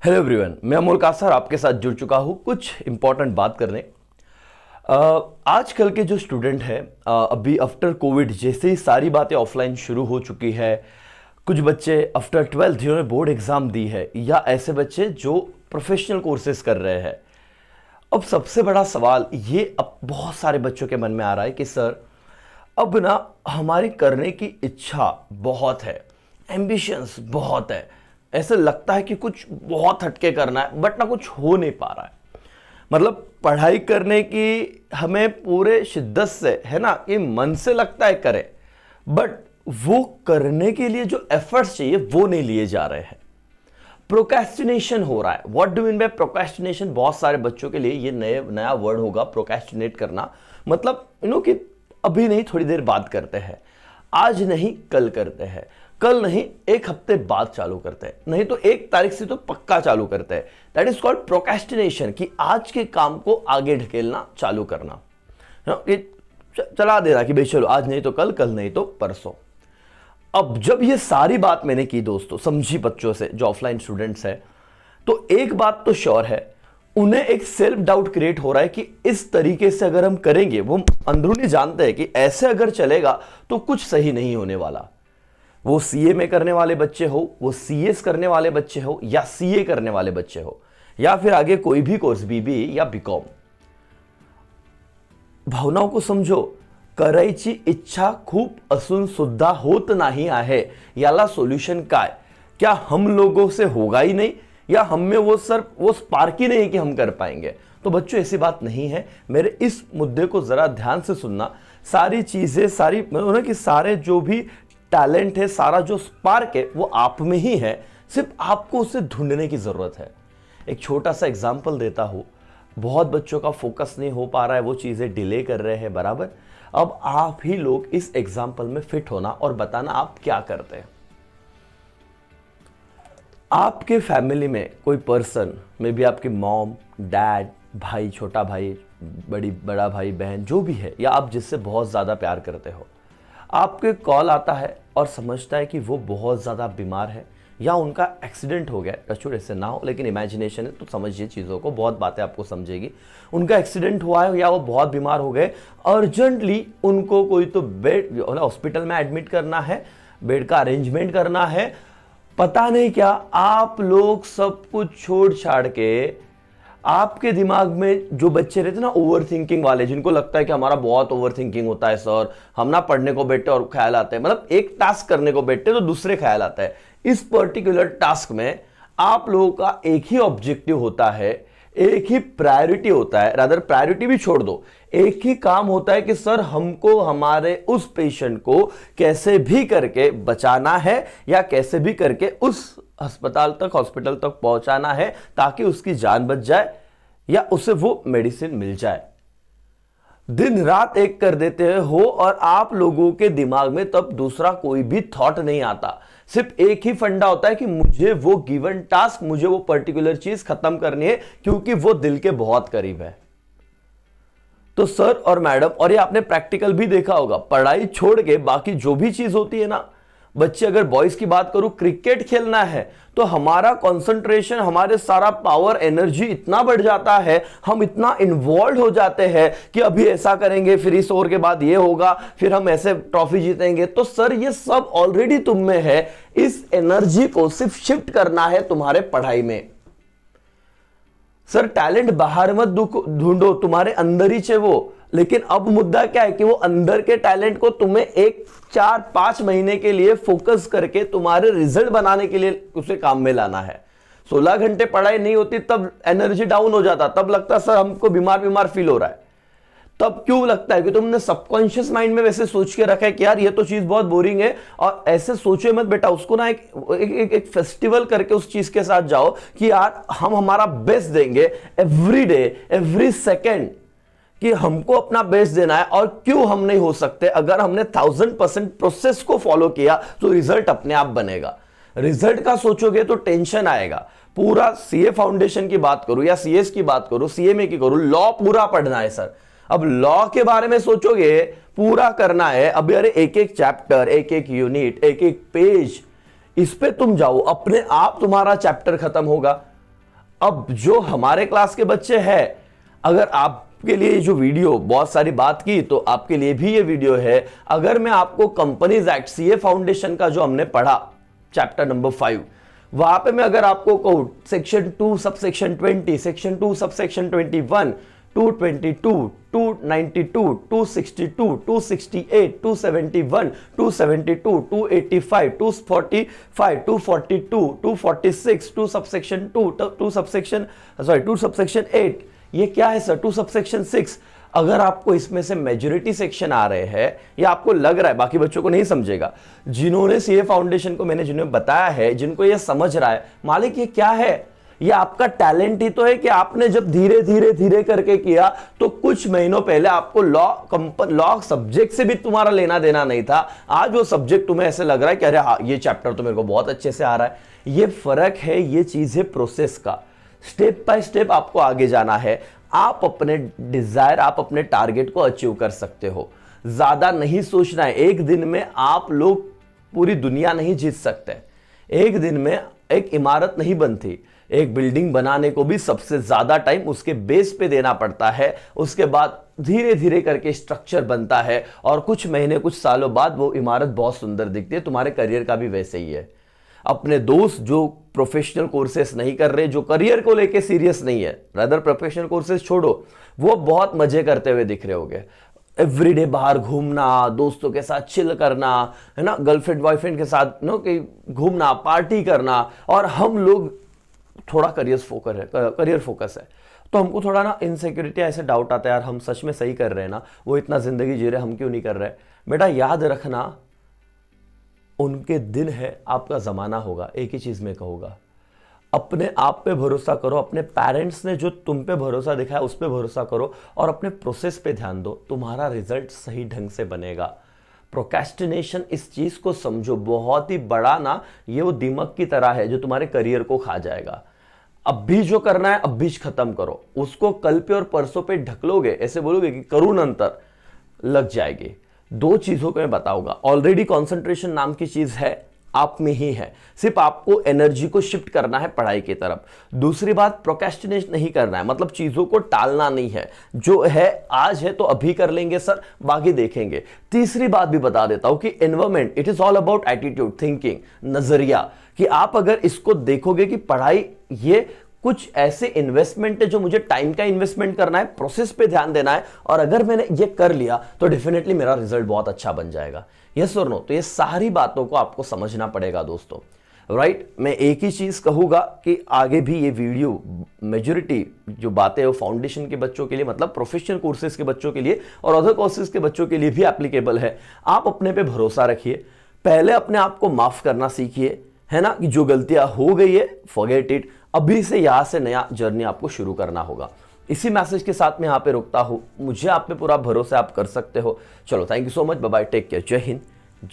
Hello everyone, मैं अमोल कासर आपके साथ जुड़ चुका हूँ कुछ इंपॉर्टेंट बात करने। आजकल के जो स्टूडेंट हैं, अभी आफ्टर कोविड जैसे ही सारी बातें ऑफलाइन शुरू हो चुकी है। कुछ बच्चे आफ्टर 12th जिन्होंने बोर्ड एग्जाम दी है, या ऐसे बच्चे जो प्रोफेशनल कोर्सेज कर रहे हैं। अब सबसे बड़ा सवाल ये अब बहुत सारे बच्चों के मन में आ रहा है कि सर अब ना हमारी करने की इच्छा बहुत है, एम्बिशंस बहुत है, ऐसा लगता है कि कुछ बहुत हटके करना है बट ना कुछ हो नहीं पा रहा है। मतलब पढ़ाई करने की हमें पूरे शिद्दत से है ना, ये मन से लगता है करें, बट वो करने के लिए जो एफर्ट्स चाहिए वो नहीं लिए जा रहे हैं। प्रोक्रेस्टिनेशन हो रहा है। What do mean by procrastination? बहुत सारे बच्चों के लिए ये नया वर्ड होगा, प्रोक्रेस्टिनेट करना। मतलब कि अभी नहीं, थोड़ी देर बाद करते हैं, आज नहीं कल करते हैं, कल नहीं एक हफ्ते बाद चालू करते हैं, नहीं तो 1 तारीख से तो पक्का चालू करते हैं। दैट इज कॉल्ड प्रोक्रेस्टिनेशन, कि आज के काम को आगे ढकेलना चालू करना, चला देना कि भाई चलो आज नहीं तो कल नहीं तो परसों। अब जब ये सारी बात मैंने की दोस्तों, समझी बच्चों से जो ऑफलाइन स्टूडेंट्स हैं, तो एक बात तो श्योर है, उन्हें एक सेल्फ डाउट क्रिएट हो रहा है कि इस तरीके से अगर हम करेंगे, वो अंदरूनी जानते हैं कि ऐसे अगर चलेगा तो कुछ सही नहीं होने वाला। वो सीए में करने वाले बच्चे हो, वो सीएस करने वाले बच्चे हो, या सीए करने वाले बच्चे हो, या फिर आगे कोई भी कोर्स बीबीए या बीकॉम। भावनाओं को समजो. करायची इच्छा खूप असून सुद्धा होत नाही आहे, याला सोल्यूशन काय? क्या हम लोगों से होगा ही नहीं, या हम में वो स्पार्क ही नहीं कि हम कर पाएंगे? तो बच्चों ऐसी बात नहीं है। मेरे इस मुद्दे को जरा ध्यान से सुनना। सारी चीजें, कि सारे जो भी टैलेंट है, सारा जो स्पार्क है वो आप में ही है, सिर्फ आपको उसे ढूंढने की जरूरत है। एक छोटा सा एग्जांपल देता हूं। बहुत बच्चों का फोकस नहीं हो पा रहा है, वो चीजें डिले कर रहे हैं, बराबर। अब आप ही लोग इस एग्जांपल में फिट होना और बताना आप क्या करते हैं। आपके फैमिली में कोई पर्सन, मे बी आपकी मॉम, डैड, भाई, छोटा भाई, बड़ा भाई, बहन, जो भी है, या आप जिससे बहुत ज्यादा प्यार करते हो, आपके कॉल आता है और समझता है कि वो बहुत ज़्यादा बीमार है, या उनका एक्सीडेंट हो गया। टचवुड ऐसे ना हो, लेकिन इमेजिनेशन है तो समझिए चीज़ों को, बहुत बातें आपको समझेगी। उनका एक्सीडेंट हुआ है या वो बहुत बीमार हो गए, अर्जेंटली उनको कोई तो बेड, हॉस्पिटल में एडमिट करना है, बेड का अरेंजमेंट करना है, पता नहीं क्या। आप लोग सब कुछ छोड़ छाड़ के, आपके दिमाग में जो बच्चे रहते ना ओवर थिंकिंग वाले, जिनको लगता है कि हमारा बहुत ओवर थिंकिंग होता है सर, हम ना पढ़ने को बैठते और ख्याल आते हैं, मतलब एक टास्क करने को बैठते तो दूसरे ख्याल आता है। इस पर्टिकुलर टास्क में आप लोगों का एक ही ऑब्जेक्टिव होता है, एक ही प्रायोरिटी होता है, रादर प्रायोरिटी भी छोड़ दो, एक ही काम होता है कि सर हमको हमारे उस पेशेंट को कैसे भी करके बचाना है, या कैसे भी करके उस हॉस्पिटल तक पहुंचाना है, ताकि उसकी जान बच जाए या उसे वो मेडिसिन मिल जाए। दिन रात एक कर देते हो, और आप लोगों के दिमाग में तब दूसरा कोई भी थॉट नहीं आता। सिर्फ एक ही फंडा होता है कि मुझे वो गिवन टास्क, मुझे वो पर्टिकुलर चीज खत्म करनी है, क्योंकि वो दिल के बहुत करीब है। तो सर और मैडम, और ये आपने प्रैक्टिकल भी देखा होगा, पढ़ाई छोड़ के बाकी जो भी चीज होती है ना, बच्चे, अगर बॉयज की बात करूं, क्रिकेट खेलना है तो हमारा कंसंट्रेशन, हमारे सारा पावर, एनर्जी इतना बढ़ जाता है, हम इतना इन्वॉल्व हो जाते हैं कि अभी ऐसा करेंगे, फिर इस ओवर के बाद ये होगा, फिर हम ऐसे ट्रॉफी जीतेंगे। तो सर ये सब ऑलरेडी तुम में है, इस एनर्जी को सिर्फ शिफ्ट करना है तुम्हारे पढ़ाई में। सर टैलेंट बाहर मत ढूंढो, तुम्हारे अंदर ही है वो। लेकिन अब मुद्दा क्या है कि वो अंदर के टैलेंट को तुम्हें 4-5 महीने के लिए फोकस करके तुम्हारे रिजल्ट बनाने के लिए उसे काम में लाना है। 16 घंटे पढ़ाई नहीं होती तब एनर्जी डाउन हो जाता, तब लगता सर हमको बीमार फील हो रहा है। तब क्यों लगता है कि तुमने सबकॉन्शियस माइंड में वैसे सोच के रखा है कि यार ये तो चीज बहुत बोरिंग है, और ऐसे सोचो मत बेटा, उसको ना एक फेस्टिवल करके उस चीज के साथ जाओ कि यार हम हमारा बेस्ट देंगे एवरी डे, एवरी सेकेंड, कि हमको अपना बेस्ट देना है। और क्यों हम नहीं हो सकते? अगर हमने 1000% प्रोसेस को फॉलो किया तो रिजल्ट अपने आप बनेगा। रिजल्ट का सोचोगे तो टेंशन आएगा। पूरा सीए फाउंडेशन की बात करूं या सीएस की बात करूं, सीएमए की करूं, लॉ पूरा पढ़ना है सर। अब लॉ के बारे में सोचोगे, पूरा करना है, अभी अरे एक एक चैप्टर, एक एक यूनिट, एक एक पेज, इस पे तुम जाओ, अपने आप तुम्हारा चैप्टर खत्म होगा। अब जो हमारे क्लास के बच्चे हैं, अगर आपके लिए जो वीडियो बहुत सारी बात की, तो आपके लिए भी ये वीडियो है। अगर मैं आपको कंपनीज एक्ट सीए फाउंडेशन का जो हमने पढ़ा चैप्टर नंबर 5, वहां पे मैं अगर आपको कहूं section 2 subsection 20, section 2 subsection 21, 222, 292, 262, 268, 271, 272, 285, 245, 242, 246, 2 subsection 2 subsection 8, ये क्या है सर? 2 सबसेक्शन 6। अगर आपको इसमें से मेजॉरिटी सेक्शन आ रहे हैं, या आपको लग रहा है, बाकी बच्चों को नहीं समझेगा, जिन्होंने सीए फाउंडेशन को मैंने जिन्हें बताया है, जिनको ये समझ रहा है, मालिक ये क्या है, ये आपका टैलेंट ही तो है कि आपने जब धीरे धीरे धीरे करके किया, तो कुछ महीनों पहले आपको लॉ सब्जेक्ट से भी तुम्हारा लेना देना नहीं था। आज वो सब्जेक्ट तुम्हें ऐसे लग रहा है कि अरे हाँ, ये चैप्टर तो मेरे को बहुत अच्छे से आ रहा है। ये फर्क है, ये चीज है प्रोसेस का। स्टेप बाय स्टेप आपको आगे जाना है। आप अपने डिजायर, आप अपने टारगेट को अचीव कर सकते हो। ज्यादा नहीं सोचना है। एक दिन में आप लोग पूरी दुनिया नहीं जीत सकते। एक दिन में एक इमारत नहीं बनती। एक बिल्डिंग बनाने को भी सबसे ज्यादा टाइम उसके बेस पे देना पड़ता है। उसके बाद धीरे धीरे करके स्ट्रक्चर बनता है, और कुछ महीने कुछ सालों बाद वो इमारत बहुत सुंदर दिखती है। तुम्हारे करियर का भी वैसे ही है। अपने दोस्त जो प्रोफेशनल कोर्सेस नहीं कर रहे, जो करियर को लेके सीरियस नहीं है, ब्रदर प्रोफेशनल कोर्सेस छोड़ो, वो बहुत मजे करते हुए दिख रहे होंगे। एवरीडे बाहर घूमना, दोस्तों के साथ चिल करना, है ना, गर्लफ्रेंड बॉयफ्रेंड के साथ नो कि घूमना, पार्टी करना, और हम लोग थोड़ा करियर फोकस है, तो हमको थोड़ा ना इनसिक्योरिटी, ऐसे डाउट आता है, यार हम सच में सही कर रहे हैं ना, वो इतना जिंदगी जी रहे, हम क्यों नहीं कर रहे। बेटा याद रखना, उनके दिन है, आपका जमाना होगा। एक ही चीज में कहूंगा, अपने आप पे भरोसा करो। अपने पेरेंट्स ने जो तुम पे भरोसा दिखाया उस पे भरोसा करो, और अपने प्रोसेस पे ध्यान दो। तुम्हारा रिजल्ट सही ढंग से बनेगा। प्रोक्रेस्टिनेशन, इस चीज को समझो, बहुत ही बड़ा ना, ये वो दिमाग की तरह है जो तुम्हारे करियर को खा जाएगा। अब भी जो करना है अब भी खत्म करो, उसको कल पे और परसों पे ढकलोगे, ऐसे बोलोगे कि करूं अंतर, लग जाएगी। 2 चीजों को मैं बताऊंगा। ऑलरेडी कॉन्सेंट्रेशन नाम की चीज है, आप में ही है। सिर्फ आपको एनर्जी को शिफ्ट करना है पढ़ाई की तरफ। दूसरी बात, प्रोक्रेस्टिनेट नहीं करना है, मतलब चीजों को टालना नहीं है। जो है आज है तो अभी कर लेंगे सर, बाकी देखेंगे। तीसरी बात भी बता देता हूं कि environment, it is all about attitude, thinking, नजरिया, कि आप अगर इसको देखोगे कि पढ़ाई ये कुछ ऐसे इन्वेस्टमेंट है जो मुझे टाइम का इन्वेस्टमेंट करना है, प्रोसेस पे ध्यान देना है, और अगर मैंने ये कर लिया तो डेफिनेटली मेरा रिजल्ट बहुत अच्छा बन जाएगा। यस और नो? तो ये सारी बातों को आपको समझना पड़ेगा दोस्तों, राइट। मैं एक ही चीज कहूंगा कि आगे भी ये वीडियो मेजॉरिटी जो बातें हैं वो फाउंडेशन के बच्चों के लिए, मतलब प्रोफेशनल कोर्सेज के बच्चों के लिए और अदर कोर्सेज के बच्चों के लिए भी एप्लीकेबल है। आप अपने पे भरोसा रखिए, पहले अपने आप को माफ करना सीखिए, है ना, कि जो गलतियां हो गई है फॉरगेट इट। अभी से यहां से नया जर्नी आपको शुरू करना होगा। इसी मैसेज के साथ मैं यहां पे रुकता हूं। मुझे आप पे पूरा भरोसा, आप कर सकते हो। चलो, thank you so much, bye bye, take care, जय हिंद।